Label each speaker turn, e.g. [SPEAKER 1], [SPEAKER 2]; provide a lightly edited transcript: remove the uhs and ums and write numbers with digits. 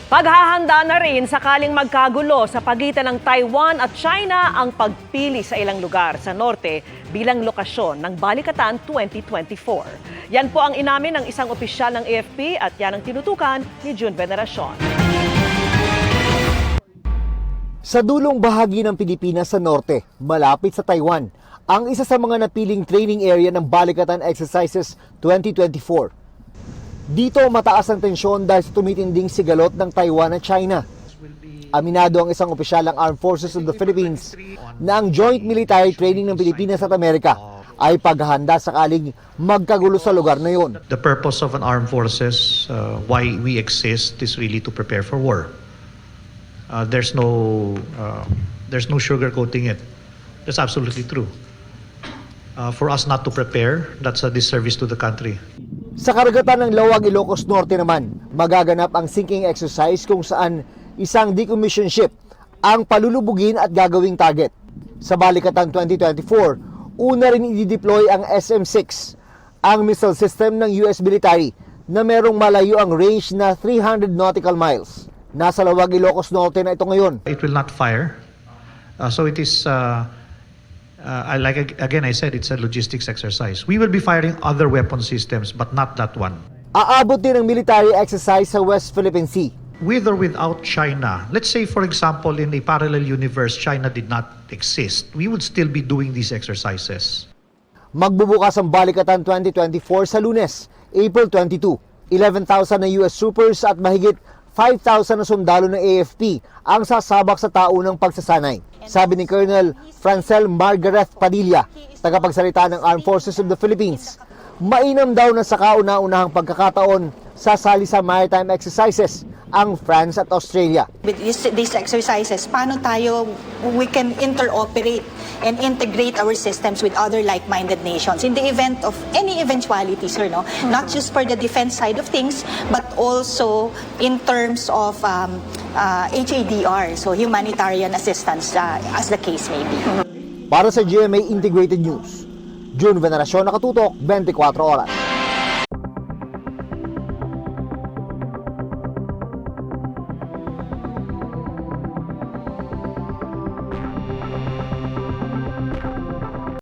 [SPEAKER 1] Paghahanda na rin sakaling magkagulo sa pagitan ng Taiwan at China ang pagpili sa ilang lugar sa norte bilang lokasyon ng Balikatan 2024. Yan po ang inamin ng isang opisyal ng AFP at yan ang tinutukan ni June Veneracion.
[SPEAKER 2] Sa dulong bahagi ng Pilipinas sa norte, malapit sa Taiwan, ang isa sa mga napiling training area ng Balikatan Exercises 2024. Dito mataas ang tensyon dahil sa tumitinding sigalot ng Taiwan at China. Aminado ang isang opisyal ng Armed Forces of the Philippines na ang joint military training ng Pilipinas at Amerika ay paghahanda sakaling magkagulo sa lugar na yon.
[SPEAKER 3] The purpose of an armed forces, why we exist, is really to prepare for war. There's no sugarcoating it. That's absolutely true. For us not to prepare, that's a disservice to the country.
[SPEAKER 2] Sa karagatan ng Lawag, Ilocos Norte naman, magaganap ang sinking exercise kung saan isang decommissioned ship ang palulubugin at gagawing target. Sa Balikatan 2024, una rin i-deploy ang SM-6, ang missile system ng US military na merong malayo ang range na 300 nautical miles. Nasa Lawag, Ilocos Norte na ito ngayon.
[SPEAKER 3] It will not fire. So it is, again I said, it's a logistics exercise. We will be firing other weapon systems, but not that one.
[SPEAKER 2] Aabot din ang military exercise sa West Philippine Sea.
[SPEAKER 3] With or without China, let's say for example in a parallel universe, China did not exist, we would still be doing these exercises.
[SPEAKER 2] Magbubukas ang Balikatan 2024 sa Lunes, April 22. 11,000 na US troopers at mahigit 5,000 na sundalo ng AFP ang sasabak sa taunang pagsasanay. Sabi ni Colonel Francel Margaret Padilla, tagapagsalita ng Armed Forces of the Philippines, mainam daw na sa kauna-unahang pagkakataon sasali sa maritime exercises ang France at Australia.
[SPEAKER 4] With these exercises, paano we can interoperate and integrate our systems with other like-minded nations in the event of any eventualities, no? Not just for the defense side of things, but also in terms of HADR, so humanitarian assistance, as the case may be.
[SPEAKER 2] Para sa GMA Integrated News, June Veneracion, Nakatutok, 24 Oras.